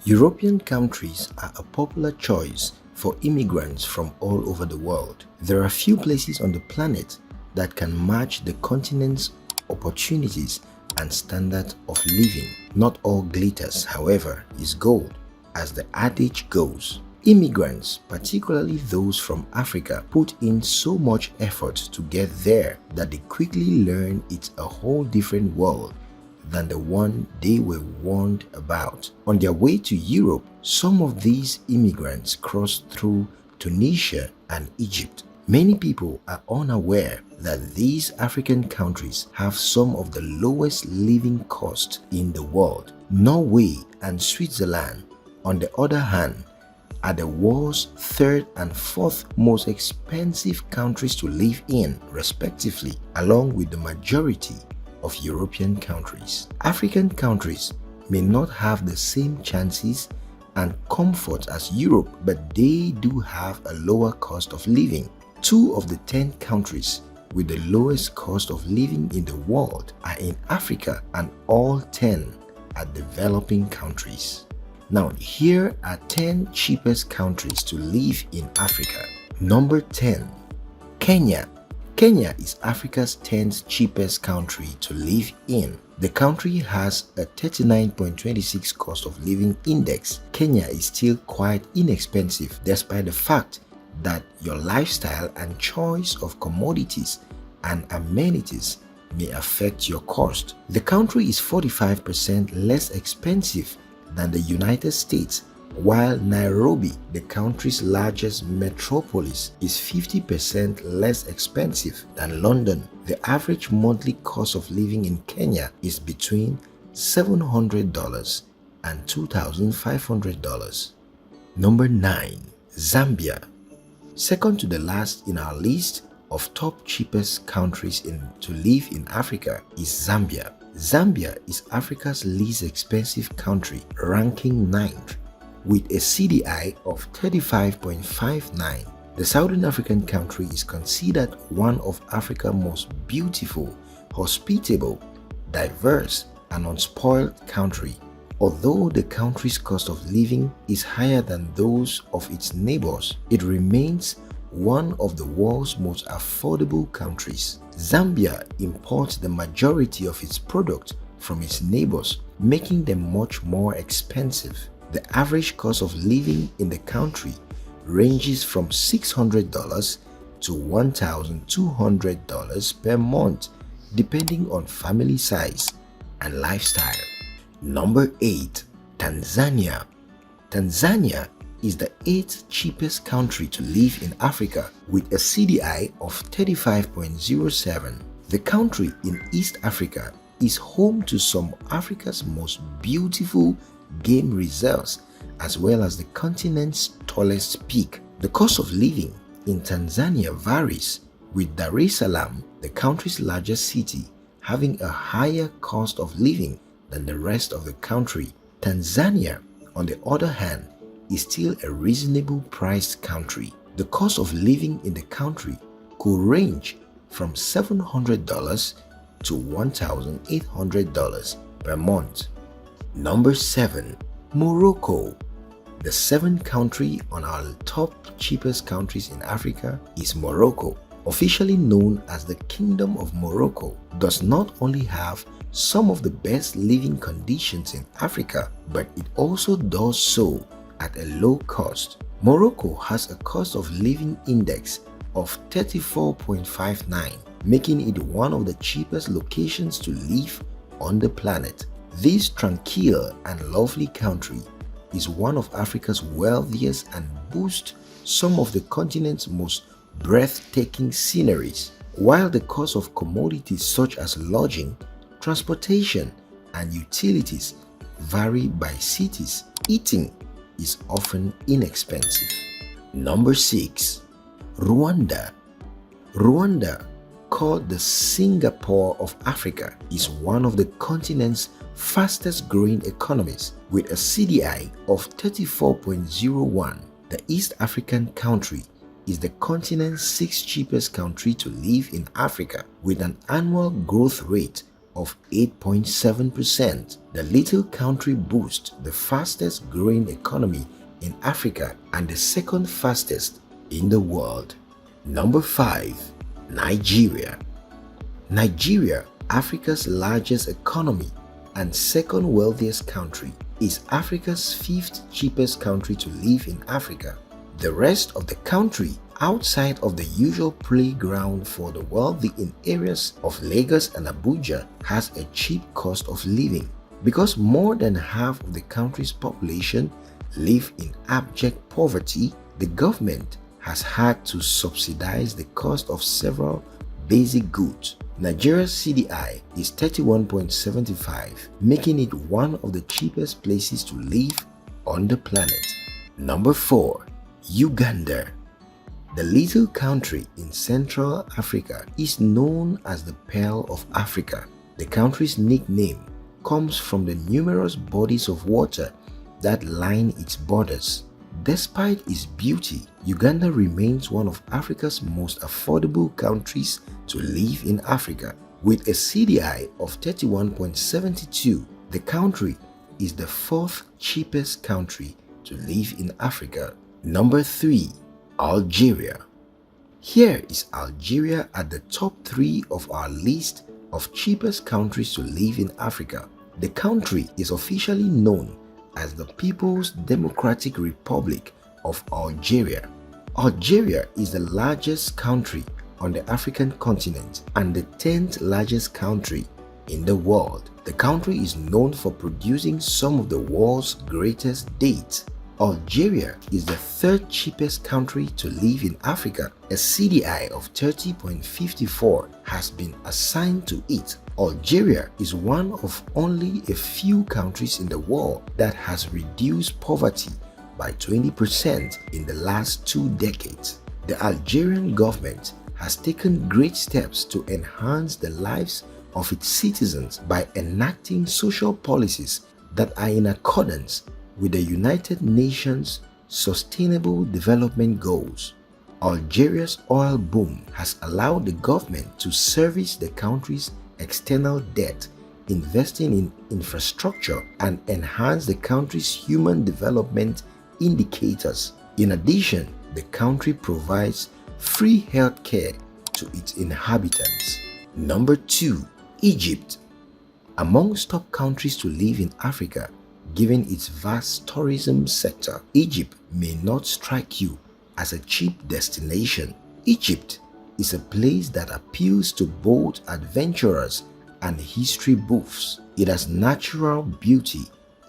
European countries are a popular choice for immigrants from all over the world. There are few places on the planet that can match the continent's opportunities and standard of living. Not all glitters, however, is gold, as the adage goes. Immigrants, particularly those from Africa, put in so much effort to get there that they quickly learn it's a whole different world than the one they were warned about. On their way to Europe, some of these immigrants crossed through Tunisia and Egypt. Many people are unaware that these African countries have some of the lowest living costs in the world. Norway and Switzerland, on the other hand, are the world's third and fourth most expensive countries to live in, respectively, along with the majority of European countries. African countries may not have the same chances and comfort as Europe, but they do have a lower cost of living. 2 of the 10 countries with the lowest cost of living in the world are in Africa, and all 10 are developing countries. Now, here are 10 cheapest countries to live in Africa. Number 10. Kenya. Kenya is Africa's 10th cheapest country to live in. The country has a 39.26 cost of living index. Kenya is still quite inexpensive despite the fact that your lifestyle and choice of commodities and amenities may affect your cost. The country is 45% less expensive than the United States, while Nairobi, the country's largest metropolis, is 50% less expensive than London. The average monthly cost of living in Kenya is between $700 and $2,500. Number 9. Zambia. Second to the last in our list of top cheapest countries to live in Africa is Zambia. Zambia is Africa's least expensive country, ranking 9th with a CDI of 35.59. The Southern African country is considered one of Africa's most beautiful, hospitable, diverse, and unspoiled country. Although the country's cost of living is higher than those of its neighbors, it remains one of the world's most affordable countries. Zambia imports the majority of its products from its neighbors, making them much more expensive. The average cost of living in the country ranges from $600 to $1,200 per month, depending on family size and lifestyle. Number 8. Tanzania. Tanzania is the 8th cheapest country to live in Africa with a CDI of 35.07. The country in East Africa is home to some of Africa's most beautiful game reserves, as well as the continent's tallest peak. The cost of living in Tanzania varies, with Dar es Salaam, the country's largest city, having a higher cost of living than the rest of the country. Tanzania, on the other hand, is still a reasonable priced country. The cost of living in the country could range from $700 to $1,800 per month. Number 7. Morocco. The 7th country on our top cheapest countries in Africa is Morocco. Officially known as the Kingdom of Morocco, does not only have some of the best living conditions in Africa, but it also does so at a low cost. Morocco has a cost of living index of 34.59, making it one of the cheapest locations to live on the planet. This tranquil and lovely country is one of Africa's wealthiest and boasts some of the continent's most breathtaking sceneries. While the cost of commodities such as lodging, transportation, and utilities vary by cities, eating is often inexpensive. Number 6. Rwanda. Rwanda, called the Singapore of Africa, is one of the continent's fastest growing economies with a CDI of 34.01. The East African country is the continent's 6th cheapest country to live in Africa with an annual growth rate of 8.7%. The little country boasts the fastest growing economy in Africa and the second fastest in the world. Number 5. Nigeria. Nigeria, Africa's largest economy and second wealthiest country, is Africa's 5th cheapest country to live in Africa. The rest of the country, outside of the usual playground for the wealthy in areas of Lagos and Abuja, has a cheap cost of living. Because more than half of the country's population live in abject poverty, the government has had to subsidize the cost of several basic goods. Nigeria's CDI is 31.75, making it one of the cheapest places to live on the planet. Number 4. Uganda. The little country in Central Africa is known as the Pearl of Africa. The country's nickname comes from the numerous bodies of water that line its borders. Despite its beauty, Uganda remains one of Africa's most affordable countries to live in Africa. With a CDI of 31.72, the country is the 4th cheapest country to live in Africa. Number 3. Algeria. Here is Algeria at the top 3 of our list of cheapest countries to live in Africa. The country is officially known as the People's Democratic Republic of Algeria. Algeria is the largest country on the African continent and the 10th largest country in the world. The country is known for producing some of the world's greatest dates. Algeria is the 3rd cheapest country to live in Africa. A CDI of 30.54 has been assigned to it. Algeria is one of only a few countries in the world that has reduced poverty by 20% in the last 2 decades. The Algerian government has taken great steps to enhance the lives of its citizens by enacting social policies that are in accordance with the United Nations Sustainable Development Goals. Algeria's oil boom has allowed the government to service the country's external debt, investing in infrastructure, and enhance the country's human development indicators. In addition, the country provides free health care to its inhabitants. Number 2. Egypt. Amongst top countries to live in Africa, given its vast tourism sector, Egypt may not strike you as a cheap destination. Egypt is a place that appeals to both adventurers and history buffs. It has natural beauty,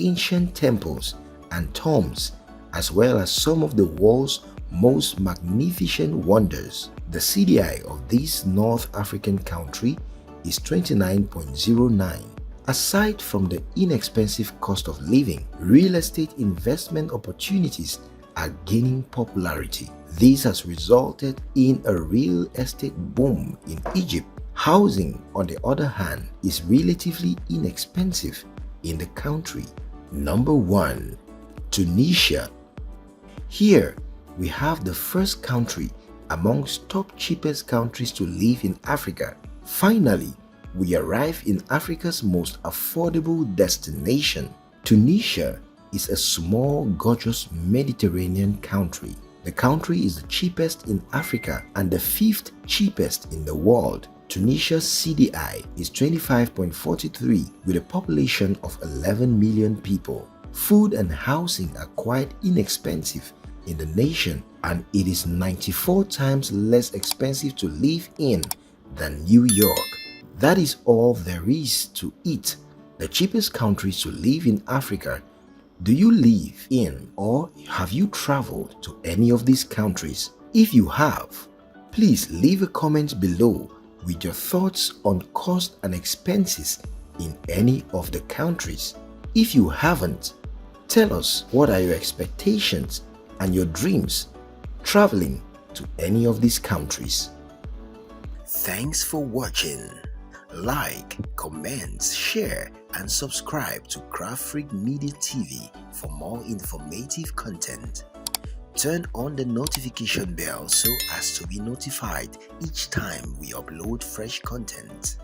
ancient temples and tombs, as well as some of the world's most magnificent wonders. The CDI of this North African country is 29.09. Aside from the inexpensive cost of living, real estate investment opportunities are gaining popularity. This has resulted in a real estate boom in Egypt. Housing, on the other hand, is relatively inexpensive in the country. Number 1. Tunisia. Here, we have the first country amongst top cheapest countries to live in Africa. Finally, we arrive in Africa's most affordable destination. Tunisia is a small, gorgeous Mediterranean country. The country is the cheapest in Africa and the 5th cheapest in the world. Tunisia's CDI is 25.43 with a population of 11 million people. Food and housing are quite inexpensive in the nation, and it is 94 times less expensive to live in than New York. That is all there is to it. The cheapest countries to live in Africa. Do you live in or have you traveled to any of these countries? If you have, please leave a comment below with your thoughts on cost and expenses in any of the countries. If you haven't, tell us what are your expectations and your dreams traveling to any of these countries. Thanks for watching. Like, comment, share, and subscribe to CrafrikMediaTV for more informative content. Turn on the notification bell so as to be notified each time we upload fresh content.